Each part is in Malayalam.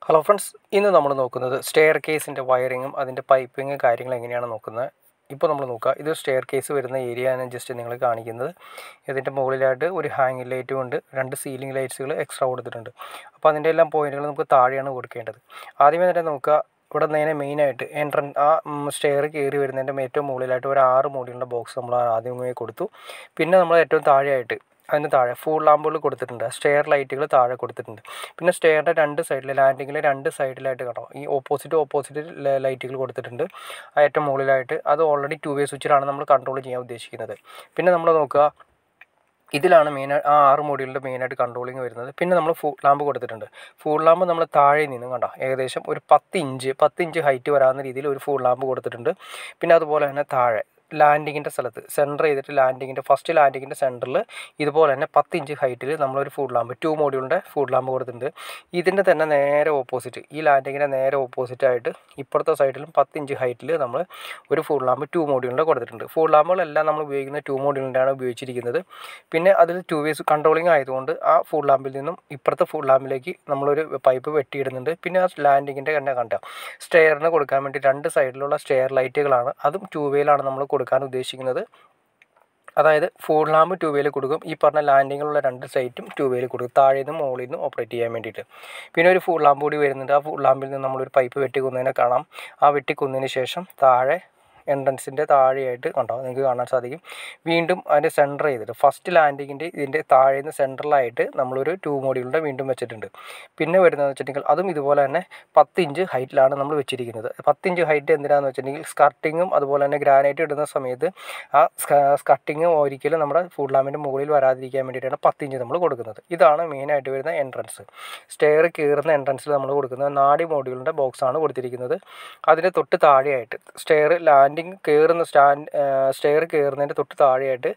ഹലോ ഫ്രണ്ട്സ്, ഇന്ന് നമ്മൾ നോക്കുന്നത് സ്റ്റെയർ കേസിൻ്റെ വയറിങ്ങും അതിൻ്റെ പൈപ്പിങ്ങും കാര്യങ്ങൾ എങ്ങനെയാണ് നോക്കുന്നത്. ഇപ്പോൾ നമ്മൾ നോക്കുക, ഇത് സ്റ്റെയർ കേസ് വരുന്ന ഏരിയ ആണ് ജസ്റ്റ് നിങ്ങൾ കാണിക്കുന്നത്. ഇതിൻ്റെ മുകളിലായിട്ട് ഒരു ഹാങ്ങിങ് ലൈറ്റും ഉണ്ട്, 2 സീലിംഗ് ലൈറ്റ്സുകൾ എക്സ്ട്രാ കൊടുത്തിട്ടുണ്ട്. അപ്പോൾ അതിൻ്റെ എല്ലാം പോയിന്റുകൾ നമുക്ക് താഴെയാണ് കൊടുക്കേണ്ടത്. ആദ്യമേ തന്നെ നോക്കുക, ഇവിടെ നേരെ മെയിനായിട്ട് സ്റ്റെയർ കയറി വരുന്നതിൻ്റെ ഏറ്റവും മുകളിലായിട്ട് ഒരു 6 മോഡിയുള്ള ബോക്സ് നമ്മൾ ആദ്യമേ കൊടുത്തു. പിന്നെ നമ്മൾ ഏറ്റവും താഴെയായിട്ട് അതിന് താഴെ ഫുൾ ലാമ്പുകൾ കൊടുത്തിട്ടുണ്ട്, സ്റ്റെയർ ലൈറ്റുകൾ താഴെ കൊടുത്തിട്ടുണ്ട്. പിന്നെ സ്റ്റെയറിൻ്റെ 2 സൈഡിൽ ലാൻഡിങ്ങിൽ 2 സൈഡിലായിട്ട് കാണാം ഈ ഓപ്പോസിറ്റ് ലൈറ്റുകൾ കൊടുത്തിട്ടുണ്ട്. ഏറ്റവും മുകളിലായിട്ട് അത് ഓൾറെഡി 2 വേ സ്വിച്ചിലാണ് നമ്മൾ കൺട്രോൾ ചെയ്യാൻ ഉദ്ദേശിക്കുന്നത്. പിന്നെ നമ്മൾ നോക്കുക, ഇതിലാണ് ആ 6 മോഡ്യൂളിൻ്റെ മെയിനായിട്ട് കൺട്രോളിങ് വരുന്നത്. പിന്നെ നമ്മൾ ഫുൾ ലാമ്പ് കൊടുത്തിട്ടുണ്ട്. ഫുൾ ലാമ്പ് നമ്മൾ താഴെ നിന്ന് കണ്ടോ ഏകദേശം ഒരു 10 ഇഞ്ച് ഹൈറ്റ് വരാവുന്ന രീതിയിൽ ഒരു ഫുൾ ലാമ്പ് കൊടുത്തിട്ടുണ്ട്. പിന്നെ അതുപോലെ തന്നെ താഴെ ലാൻഡിങ്ങിൻ്റെ സ്ഥലത്ത് സെൻറ്റർ ചെയ്തിട്ട് ഫസ്റ്റ് ലാൻഡിങ്ങിൻ്റെ സെൻറ്ററിൽ ഇതുപോലെ തന്നെ 10 ഇഞ്ച് ഹൈറ്റിൽ നമ്മളൊരു ഫുൾ ലാമ്പ് 2 മോഡ്യൂളിൻ്റെ ഫുൾ ലാമ്പ് കൊടുത്തിട്ടുണ്ട്. ഇതിൻ്റെ തന്നെ നേരെ ഓപ്പോസിറ്റ്, ഈ ലാൻഡിങ്ങിൻ്റെ നേരെ ഓപ്പോസിറ്റായിട്ട് ഇപ്പുറത്തെ സൈഡിലും 10 ഇഞ്ച് ഹൈറ്റിൽ നമ്മൾ ഒരു ഫുൾ ലാമ്പ് 2 മോഡ്യൂളിൻ്റെ കൊടുത്തിട്ടുണ്ട്. ഫുൾ ലാമ്പുകളെല്ലാം നമ്മൾ ഉപയോഗിക്കുന്ന 2 മോഡ്യൂളിൻ്റെയാണ് ഉപയോഗിച്ചിരിക്കുന്നത്. പിന്നെ അതിൽ 2 വേസ് കൺട്രോളിങ് ആയതുകൊണ്ട് ആ ഫുൾ ലാമ്പിൽ നിന്നും ഇപ്പുറത്തെ ഫുൾ ലാമ്പിലേക്ക് നമ്മളൊരു പൈപ്പ് വെട്ടിയിടുന്നുണ്ട്. പിന്നെ ആ ലാൻഡിങ്ങിൻ്റെ തന്നെ കണ്ട സ്റ്റെയറിന് കൊടുക്കാൻ വേണ്ടി 2 സൈഡിലുള്ള സ്റ്റെയർ ലൈറ്റുകളാണ്, അതും 2 വേയിലാണ് നമ്മൾ കൊടുക്കാൻ ഉദ്ദേശിക്കുന്നത്. അതായത് ഫുൾ ലാമ്പ് 2 വേയിൽ കൊടുക്കും, ഈ പറഞ്ഞ ലാൻഡിങ്ങിലുള്ള 2 സൈറ്റും 2 വേയിൽ കൊടുക്കും, താഴെ നിന്നും മുകളിൽ നിന്നും ഓപ്പറേറ്റ് ചെയ്യാൻ വേണ്ടിയിട്ട്. പിന്നെ ഒരു ഫുൾ ലാമ്പ് കൂടി വരുന്നുണ്ട്. ആ ഫുൾ ലാമ്പിൽ നിന്ന് നമ്മളൊരു പൈപ്പ് വെട്ടിക്കുന്നതിനെ കാണാം. ആ വെട്ടിക്കുന്നതിന് ശേഷം താഴെ എൻട്രൻസിൻ്റെ താഴെയായിട്ട് കണ്ടോ നിങ്ങൾക്ക് കാണാൻ സാധിക്കും. വീണ്ടും അതിൻ്റെ സെൻറ്റർ ചെയ്തിട്ട് ഫസ്റ്റ് ലാൻഡിങ്ങിൻ്റെ ഇതിൻ്റെ താഴേന്ന് സെൻട്രലായിട്ട് നമ്മളൊരു 2 മോഡ്യൂളിൻ്റെ വീണ്ടും വെച്ചിട്ടുണ്ട്. പിന്നെ വരുന്നതെന്ന് വെച്ചിട്ടുണ്ടെങ്കിൽ അതും ഇതുപോലെ തന്നെ 10 ഇഞ്ച് ഹൈറ്റിലാണ് നമ്മൾ വെച്ചിരിക്കുന്നത്. 10 ഇഞ്ച് ഹൈറ്റ് എന്തിനാണെന്ന് വെച്ചിട്ടുണ്ടെങ്കിൽ സ്കർട്ടിങ്ങും അതുപോലെ തന്നെ ഗ്രാനൈറ്റ് ഇടുന്ന സമയത്ത് ആ സ്കർട്ടിങ് ഒരിക്കലും നമ്മുടെ ഫുൾ ലാമ്പിൻ്റെ മുകളിൽ വരാതിരിക്കാൻ വേണ്ടിയിട്ടാണ് 10 ഇഞ്ച് നമ്മൾ കൊടുക്കുന്നത്. ഇതാണ് മെയിനായിട്ട് വരുന്ന എൻട്രൻസ്. സ്റ്റെയർ കയറുന്ന എൻട്രൻസിൽ നമ്മൾ കൊടുക്കുന്നത് 4 മോഡ്യൂളിൻ്റെ ബോക്സാണ് കൊടുത്തിരിക്കുന്നത്. അതിന് തൊട്ട് താഴെയായിട്ട് സ്റ്റെയർ കയറുന്നതിൻ്റെ തൊട്ട് താഴെയായിട്ട്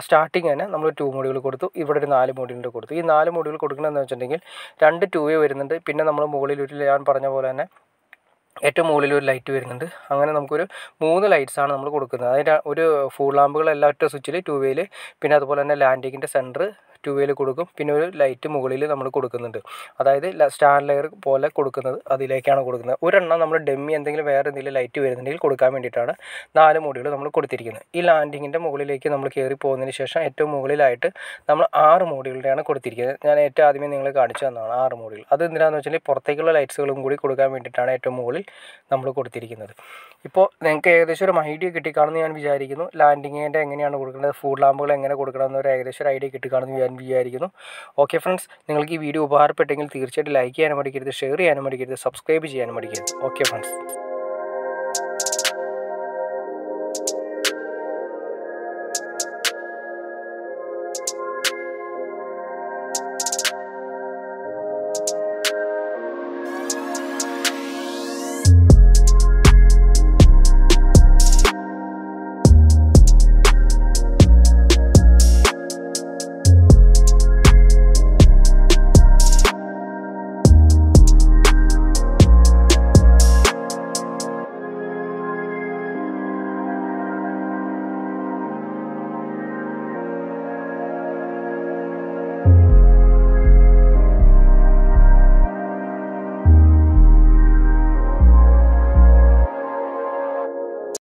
സ്റ്റാർട്ടിങ് തന്നെ നമ്മൾ 2 മോഡ്യൂൾ കൊടുത്തു. ഇവിടെ ഒരു 4 മോഡ്യൂളിൻ്റെ കൊടുത്തു. ഈ 4 മോഡ്യൂൾ കൊടുക്കണമെന്ന് വെച്ചിട്ടുണ്ടെങ്കിൽ 2 2 വേ വരുന്നുണ്ട്. പിന്നെ നമ്മൾ മുകളിൽ ഞാൻ പറഞ്ഞ പോലെ തന്നെ ഏറ്റവും മുകളിൽ ഒരു ലൈറ്റ് വരുന്നുണ്ട്. അങ്ങനെ നമുക്കൊരു 3 ലൈറ്റ്സാണ് നമ്മൾ കൊടുക്കുന്നത്. അതിൻ്റെ ഒരു ഫുൾ ലാമ്പുകളെല്ലാം ഒറ്റ സ്വിച്ചിൽ 2 വേയിൽ, പിന്നെ അതുപോലെ തന്നെ ലാൻഡിങ്ങിൻ്റെ സെൻറ്റർ 2 വേയിൽ കൊടുക്കും. പിന്നെ ഒരു ലൈറ്റ് മുകളിൽ നമ്മൾ കൊടുക്കുന്നുണ്ട്, അതായത് സ്റ്റാൻഡ് ലെയർ പോലെ കൊടുക്കുന്നത് അതിലേക്കാണ് കൊടുക്കുന്നത്. ഒരെണ്ണം നമ്മൾ ഡെമ്മി എന്തെങ്കിലും വേറെ എന്തെങ്കിലും ലൈറ്റ് വരുന്നുണ്ടെങ്കിൽ കൊടുക്കാൻ വേണ്ടിയിട്ടാണ് 4 മോഡ്യൂൾ നമ്മൾ കൊടുത്തിരിക്കുന്നത്. ഈ ലാൻഡിങ്ങിൻ്റെ മുകളിലേക്ക് നമ്മൾ കയറി പോകുന്നതിന് ശേഷം ഏറ്റവും മുകളിലായിട്ട് നമ്മൾ 6 മോഡ്യൂളിൻ്റെയാണ് കൊടുത്തിരിക്കുന്നത്. ഞാൻ ഏറ്റവും ആദ്യമേ നിങ്ങൾ കാണിച്ചു തന്നതാണ് 6 മോഡ്യൂൾ. അത് എന്തിനാണെന്ന് വെച്ചാൽ പുറത്തേക്കുള്ള ലൈറ്റ്സുകളും കൂടി കൊടുക്കാൻ വേണ്ടിയിട്ടാണ് ഏറ്റവും മുകളിൽ നമ്മൾ കൊടുത്തിരിക്കുന്നത്. ഇപ്പോൾ നിങ്ങൾക്ക് ഏകദേശം ഒരു ഐഡിയ കിട്ടിക്കാണെന്ന് ഞാൻ വിചാരിക്കുന്നു. ലാൻഡിങ്ങിൻ്റെ എങ്ങനെയാണ് കൊടുക്കേണ്ടത്, ഫുൾ ലാമ്പുകൾ എങ്ങനെ കൊടുക്കണമെന്ന് ഒരു ഏകദേശം ഒരു ഐഡിയ കിട്ടിക്കാണെന്ന് ഞാൻ വിചാരിക്കുന്നു. ഓക്കെ ഫ്രണ്ട്സ്, നിങ്ങൾക്ക് ഈ വീഡിയോ ഉപകാരപ്പെട്ടെങ്കിൽ തീർച്ചയായിട്ടും ലൈക്ക് ചെയ്യാനും മടിക്കരുത്, ഷെയർ ചെയ്യാനും മടിക്കരുത്, സബ്സ്ക്രൈബ് ചെയ്യാനും മടിക്കരുത്. Okay friends.